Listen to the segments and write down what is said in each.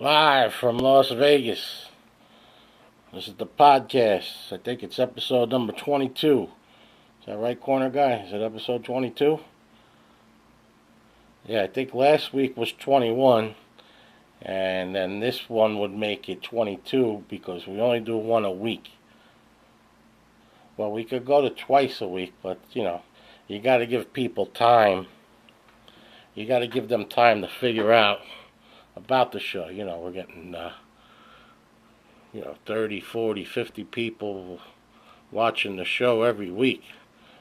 Live from Las Vegas. This is the podcast. I think it's episode number 22. Is that right, corner guy? Is it episode 22? Yeah, I think last week was 21, and then this one would make it 22 because we only do one a week. Well, we could go to twice a week, but you got to give people time. You got to give them time to figure out about the show. We're getting 30, 40, 50 people watching the show every week.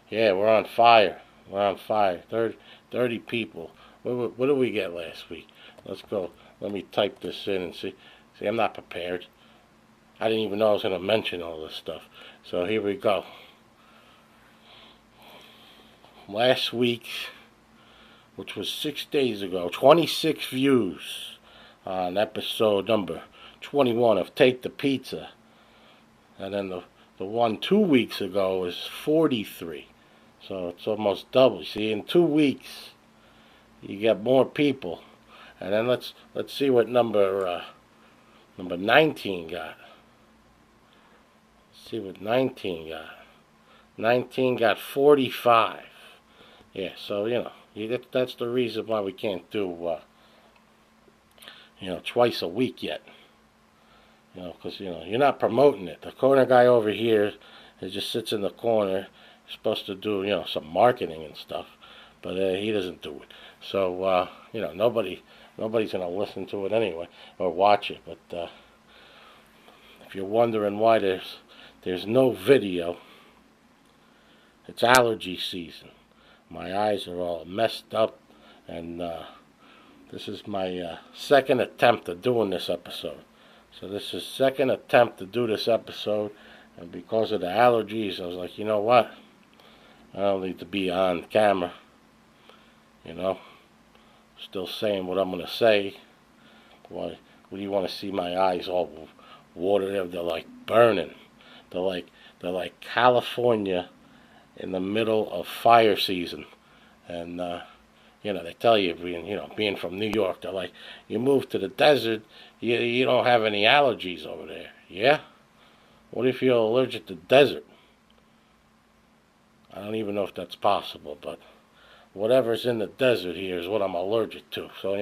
Yeah, we're on fire. We're on fire. 30 people. What did we get last week? Let's go. Let me type this in and see. See, I'm not prepared. I didn't even know I was going to mention all this stuff. So here we go. Last week, which was 6 days ago, 26 views on episode number 21 of Take the Pizza. And then the one 2 weeks ago was 43. So it's almost double. See, in 2 weeks, you get more people. And then let's see what number 19 got. Let's see what 19 got. 19 got 45. Yeah, so that's the reason why we can't do twice a week yet. Because you're not promoting it. The corner guy over here just sits in the corner. He's supposed to do some marketing and stuff, but he doesn't do it. So nobody's gonna listen to it anyway or watch it. But if you're wondering why there's no video, it's allergy season. My eyes are all messed up, and this is my second attempt at doing this episode. So this is second attempt to do this episode, and because of the allergies, I was like, you know what? I don't need to be on camera. Still saying what I'm gonna say. Why? What do you want to see my eyes all watered? They're like burning. They're like California in the middle of fire season, and they tell you being from New York, they're like, you move to the desert, you don't have any allergies over there. Yeah? What if you're allergic to desert? I don't even know if that's possible, but whatever's in the desert here is what I'm allergic to. So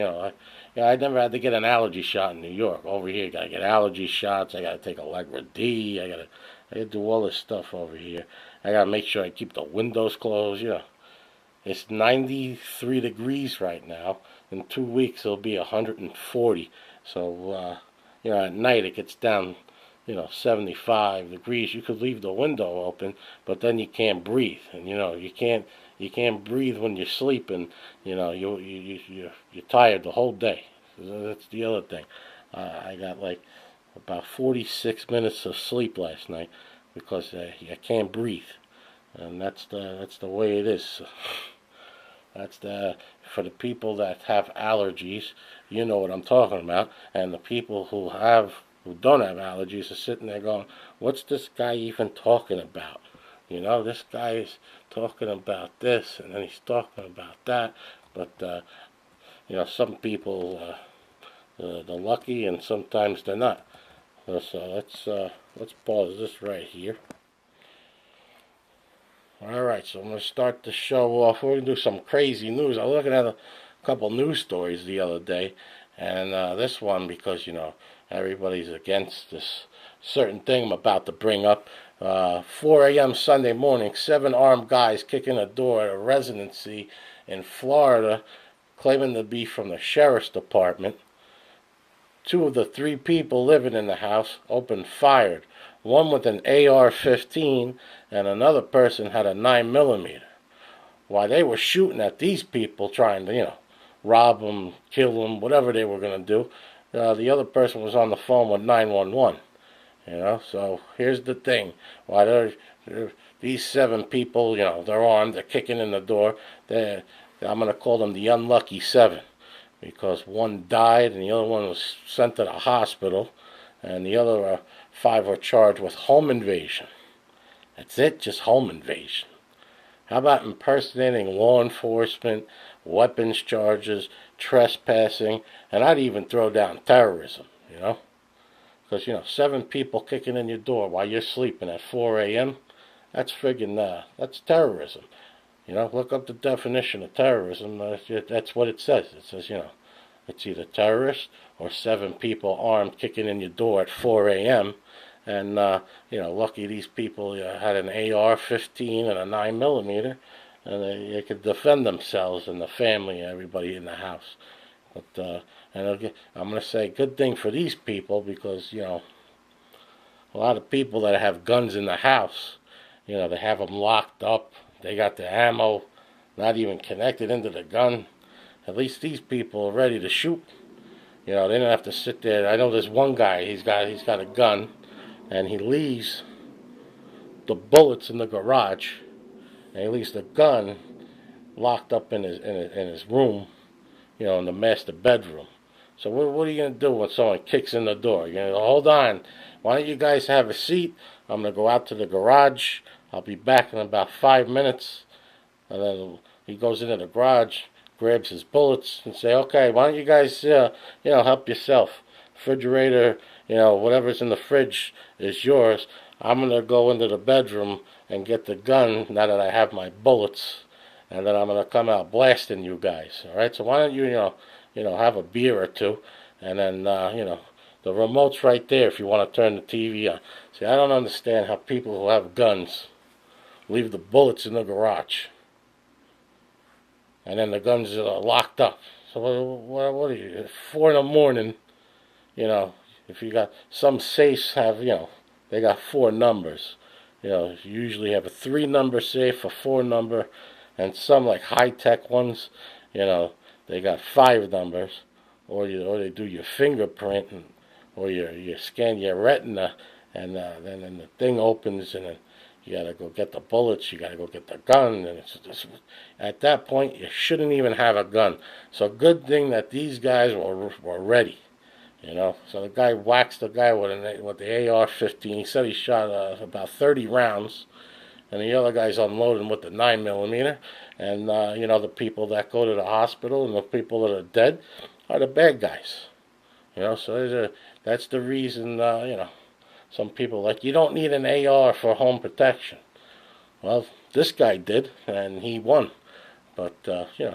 I never had to get an allergy shot in New York. Over here, I gotta get allergy shots. I gotta take Allegra D. I gotta do all this stuff over here. I gotta make sure I keep the windows closed. It's 93 degrees right now. In 2 weeks, it'll be 140. So at night it gets down 75 degrees. You could leave the window open, but then you can't breathe. And you can't breathe when you're sleeping. You're tired the whole day. So that's the other thing. I got like about 46 minutes of sleep last night because I can't breathe, and that's the way it is. That's for the people that have allergies. You know what I'm talking about, and the people who don't have allergies are sitting there going, "What's this guy even talking about?" This guy is talking about this, and then he's talking about that. But some people they're lucky, and sometimes they're not. So let's pause this right here. Alright, so I'm going to start the show off. We're going to do some crazy news. I was looking at a couple news stories the other day, and this one, because, everybody's against this certain thing I'm about to bring up. 4 a.m. Sunday morning, 7 armed guys kicking a door at a residency in Florida, claiming to be from the sheriff's department. 2 of the 3 people living in the house opened fire. One with an AR-15, and another person had a 9mm. While they were shooting at these people, trying to, rob them, kill them, whatever they were going to do, the other person was on the phone with 911. So here's the thing. While these 7 people, they're armed, they're kicking in the door, I'm going to call them the unlucky 7. Because one died and the other one was sent to the hospital, and the other 5 were charged with home invasion. That's it, just home invasion. How about impersonating law enforcement, weapons charges, trespassing, and I'd even throw down terrorism, you know? Because, 7 people kicking in your door while you're sleeping at 4 a.m., that's that's terrorism. Look up the definition of terrorism. That's what it says. It says, it's either terrorist or 7 people armed kicking in your door at 4 a.m. And, lucky these people had an AR-15 and a 9mm, and they could defend themselves and the family and everybody in the house. But, and I'm going to say good thing for these people because, a lot of people that have guns in the house, they have them locked up. They got the ammo not even connected into the gun. At least these people are ready to shoot. They don't have to sit there. I know there's one guy, he's got a gun, and he leaves the bullets in the garage, and he leaves the gun locked up in his room, in the master bedroom. So what are you going to do when someone kicks in the door? You're going to hold on. Why don't you guys have a seat? I'm going to go out to the garage. I'll be back in about 5 minutes. And then he goes into the garage, grabs his bullets, and say, okay, why don't you guys, help yourself. Refrigerator, whatever's in the fridge is yours. I'm going to go into the bedroom and get the gun now that I have my bullets. And then I'm going to come out blasting you guys. All right, so why don't you, have a beer or two. And then, the remote's right there if you want to turn the TV on. See, I don't understand how people who have guns leave the bullets in the garage. And then the guns are locked up. So what are you, 4 in the morning, if you got, some safes have, they got 4 numbers. You usually have a 3-number safe, a 4-number, and some like high-tech ones, they got 5 numbers. Or they do your fingerprint, or you scan your retina, and then the thing opens, and then you gotta go get the bullets, you gotta go get the gun, and at that point you shouldn't even have a gun. So good thing that these guys were ready, So the guy whacks the guy with the AR-15. He said he shot about 30 rounds, and the other guy's unloading with the 9mm. And the people that go to the hospital and the people that are dead are the bad guys. So that's the reason. Some people like, you don't need an AR for home protection. Well, this guy did, and he won. But,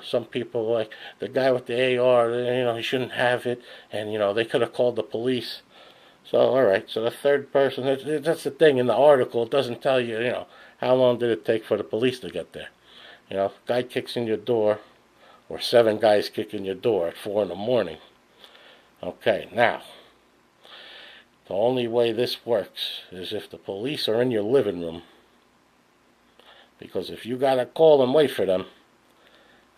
some people like the guy with the AR, he shouldn't have it, and, they could have called the police. So, all right, so the third person, that's the thing in the article, it doesn't tell you, how long did it take for the police to get there. Guy kicks in your door, or 7 guys kick in your door at 4 in the morning. Okay, now, the only way this works is if the police are in your living room. Because if you got to call and wait for them,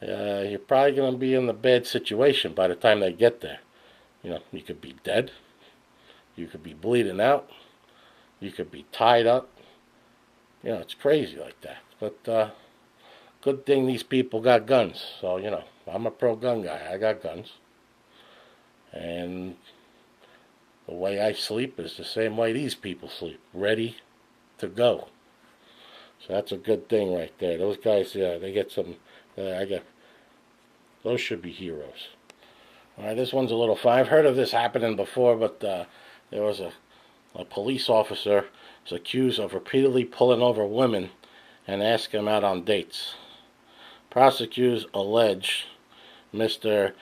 you're probably going to be in a bad situation by the time they get there. You could be dead. You could be bleeding out. You could be tied up. It's crazy like that. But good thing these people got guns. So, I'm a pro-gun guy. I got guns. And the way I sleep is the same way these people sleep, ready to go. So that's a good thing right there. Those guys, they get some, those should be heroes. All right, this one's a little fun. I've heard of this happening before, but there was a police officer was accused of repeatedly pulling over women and asking them out on dates. Prosecutors allege Mr.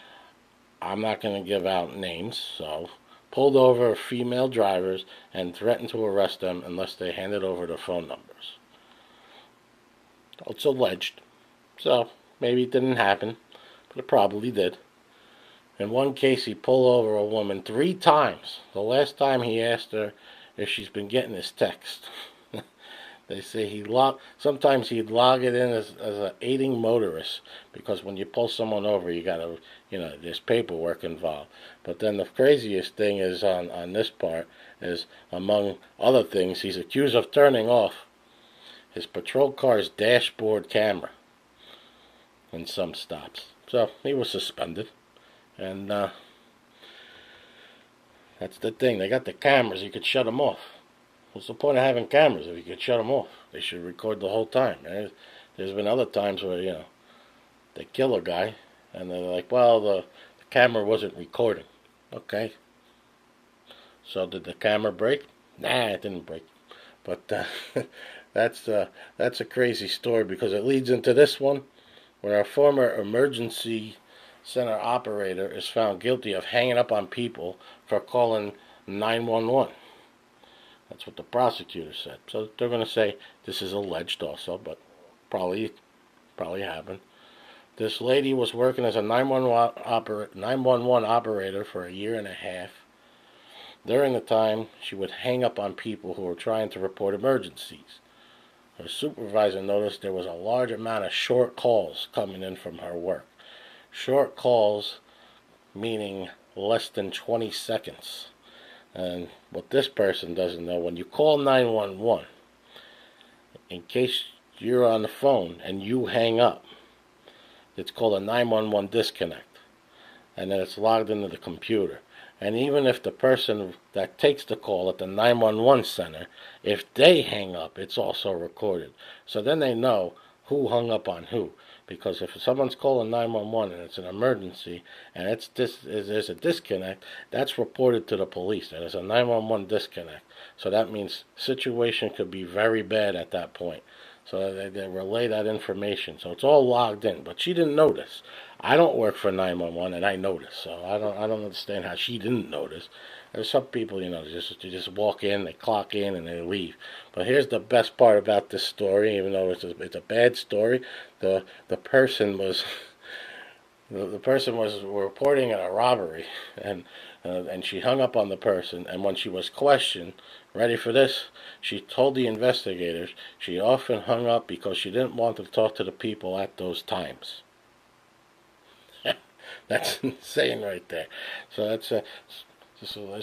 I'm not going to give out names, so pulled over female drivers and threatened to arrest them unless they handed over their phone numbers. It's alleged, so maybe it didn't happen, but it probably did. In one case, he pulled over a woman 3 times. The last time he asked her if she's been getting his text. They say sometimes he'd log it in as an aiding motorist, because when you pull someone over, you gotta, there's paperwork involved. But then the craziest thing is on this part is, among other things, he's accused of turning off his patrol car's dashboard camera in some stops. So he was suspended, and that's the thing. They got the cameras. You could shut them off. What's the point of having cameras if you could shut them off? They should record the whole time. There's been other times where, they kill a guy, And they're like, well, the camera wasn't recording. Okay. So did the camera break? Nah, it didn't break. But that's that's a crazy story because it leads into this one, where a former emergency center operator is found guilty of hanging up on people for calling 911. That's what the prosecutor said. So they're going to say this is alleged also, but probably happened. This lady was working as a 911 operator for a year and a half. During the time, she would hang up on people who were trying to report emergencies. Her supervisor noticed there was a large amount of short calls coming in from her work. Short calls meaning less than 20 seconds. And what this person doesn't know, when you call 911, in case you're on the phone and you hang up, it's called a 911 disconnect. And then it's logged into the computer. And even if the person that takes the call at the 911 center, if they hang up, it's also recorded. So then they know who hung up on who. Because if someone's calling 911 and it's an emergency and there's a disconnect, that's reported to the police. There's a 911 disconnect. So that means situation could be very bad at that point. So they relay that information. So it's all logged in. But she didn't notice. I don't work for 911 and I notice. So I don't understand how she didn't notice. There's some people, they just walk in, they clock in, and they leave. But here's the best part about this story, even though it's a bad story. The person was the person was reporting a robbery, and she hung up on the person. And when she was questioned, ready for this, she told the investigators she often hung up because she didn't want to talk to the people at those times. That's insane right there. So there's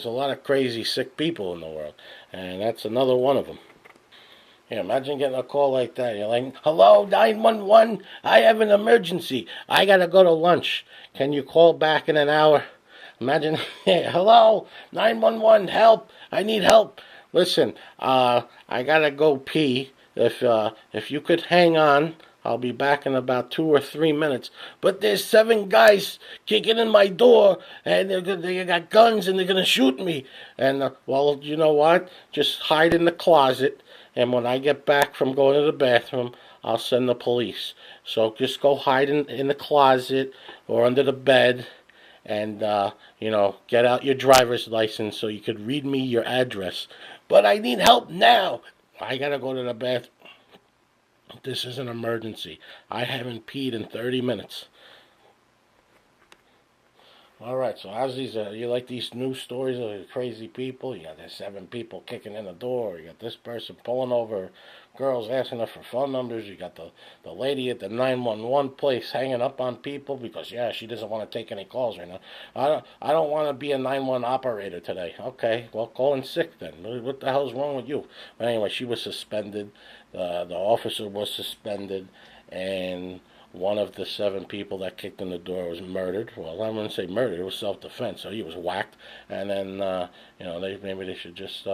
a lot of crazy, sick people in the world, and that's another one of them. Yeah, imagine getting a call like that. You're like, hello, 911, I have an emergency. I got to go to lunch. Can you call back in an hour? Imagine, hey, hello, 911, help. I need help. Listen, I got to go pee. If you could hang on, I'll be back in about 2 or 3 minutes. But there's 7 guys kicking in my door, and they got guns, and they're going to shoot me. And, well, you know what? Just hide in the closet, and when I get back from going to the bathroom, I'll send the police. So just go hide in the closet or under the bed, and, get out your driver's license so you could read me your address. But I need help now. I got to go to the bathroom. This is an emergency. I haven't peed in 30 minutes. All right, so how's these? You like these news stories of crazy people? You got the 7 people kicking in the door. You got this person pulling over girls, asking her for phone numbers. You got the lady at the 911 place hanging up on people because she doesn't want to take any calls right now. I don't want to be a 911 operator today. Okay, well, call in sick then. What the hell's wrong with you? But anyway, she was suspended. The officer was suspended, and one of the 7 people that kicked in the door was murdered. Well, I wouldn't say murdered; it was self-defense. So he was whacked, and then maybe they should just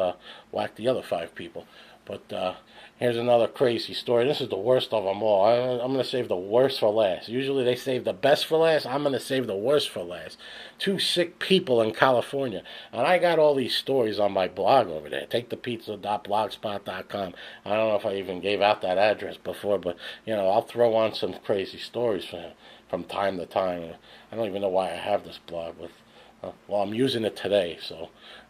whack the other 5 people. But here's another crazy story. This is the worst of them all. I'm going to save the worst for last. Usually they save the best for last. I'm going to save the worst for last. 2 sick people in California. And I got all these stories on my blog over there. TakeThePizza.blogspot.com. I don't know if I even gave out that address before, but, I'll throw on some crazy stories from time to time. I don't even know why I have this blog. Well, I'm using it today.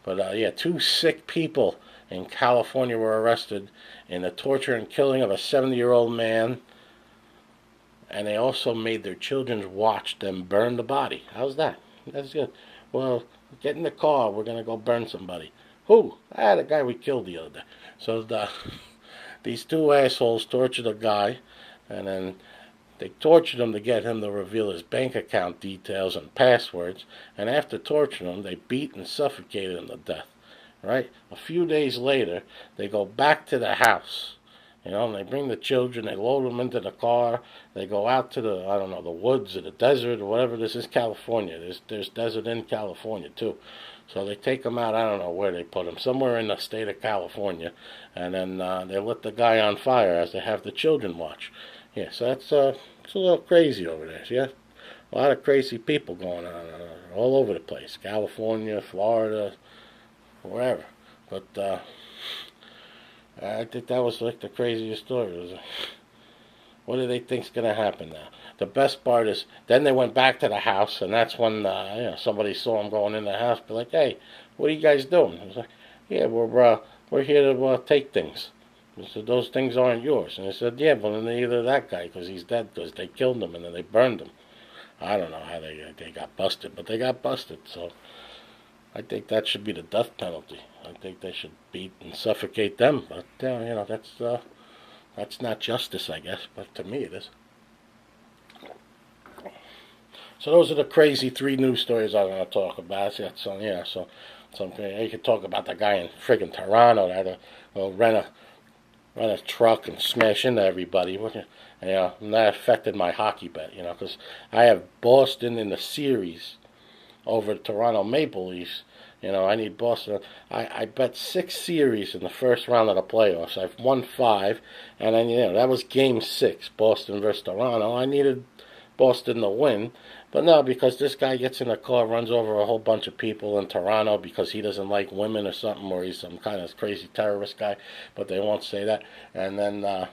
But 2 sick people in California were arrested in the torture and killing of a 70-year-old man, and they also made their children watch them burn the body. How's that? That's good. Well, get in the car. We're going to go burn somebody. Who? The guy we killed the other day. So these 2 assholes tortured a guy, and then they tortured him to get him to reveal his bank account details and passwords, and after torturing him, they beat and suffocated him to death. Right? A few days later, they go back to the house, and they bring the children, they load them into the car, they go out to the woods or the desert or whatever. This is California. There's desert in California, too. So they take them out, I don't know where they put them, somewhere in the state of California, and then they lit the guy on fire as they have the children watch. Yeah, so it's a little crazy over there, yeah? A lot of crazy people going on all over the place. California, Florida, wherever. But I think that was like the craziest story. It was, what do they think's going to happen now? The best part is, then they went back to the house, and that's when somebody saw them going in the house. Be like, "Hey, what are you guys doing?" I was like, "Yeah, we're here to take things." I said, "Those things aren't yours." And they said, "Yeah, but neither that guy, because he's dead, because they killed him and then they burned him." I don't know how they got busted, but they got busted. So I think that should be the death penalty. I think they should beat and suffocate them. But that's not justice, I guess. But to me, it is. So those are the crazy three news stories I'm going to talk about. So you could talk about the guy in friggin' Toronto that rent a truck and smash into everybody. And that affected my hockey bet, because I have Boston in the series over Toronto Maple Leafs. I need Boston. I bet 6 series in the first round of the playoffs. I've won 5, and then that was Game 6, Boston versus Toronto. I needed Boston to win, but no, because this guy gets in a car, runs over a whole bunch of people in Toronto because he doesn't like women or something, or he's some kind of crazy terrorist guy, but they won't say that. And then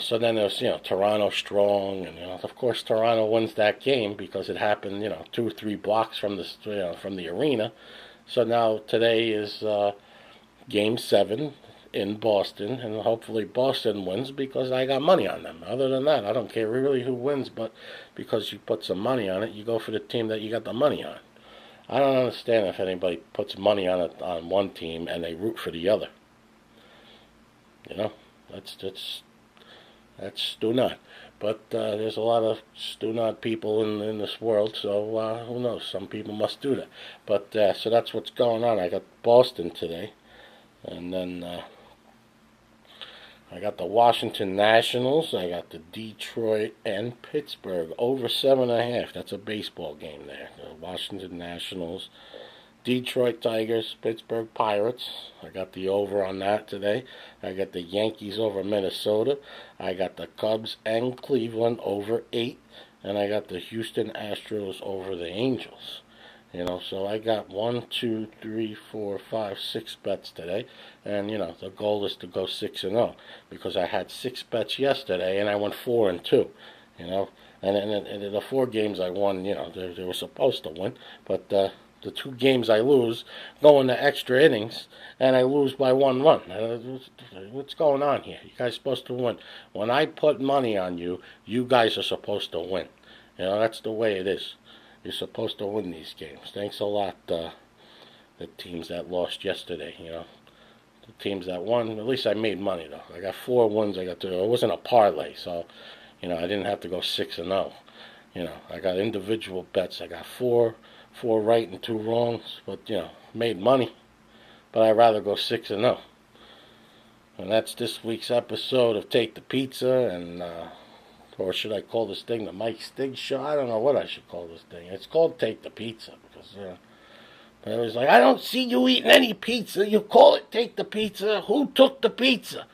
so then there's, Toronto strong, and, of course Toronto wins that game because it happened, 2 or 3 blocks from from the arena. So now today is Game 7 in Boston, and hopefully Boston wins because I got money on them. Other than that, I don't care really who wins, but because you put some money on it, you go for the team that you got the money on. I don't understand if anybody puts money on it on one team and they root for the other. That's do not. But there's a lot of do not people in this world, so who knows? Some people must do that. But so that's what's going on. I got Boston today, and then I got the Washington Nationals. I got the Detroit and Pittsburgh over 7.5. That's a baseball game there. The Washington Nationals, Detroit Tigers, Pittsburgh Pirates. I got the over on that today. I got the Yankees over Minnesota. I got the Cubs and Cleveland over 8. And I got the Houston Astros over the Angels. So I got 1, 2, 3, 4, 5, 6 bets today. And, the goal is to go 6-0. Because I had 6 bets yesterday and I went 4-2. And in the 4 games I won, they were supposed to win. But the 2 games I lose go into extra innings, and I lose by 1 run. What's going on here? You guys are supposed to win. When I put money on you, you guys are supposed to win. That's the way it is. You're supposed to win these games. Thanks a lot, the teams that lost yesterday. The teams that won, at least I made money, though. I got 4 wins. It wasn't a parlay, so, I didn't have to go 6-0. I got individual bets. I got 4 right and 2 wrongs, but made money. But I'd rather go 6-0. And that's this week's episode of Take the Pizza, and or should I call this thing the Mike Stiggs Show? I don't know what I should call this thing. It's called Take the Pizza because but it was like, I don't see you eating any pizza. You call it Take the Pizza. Who took the pizza?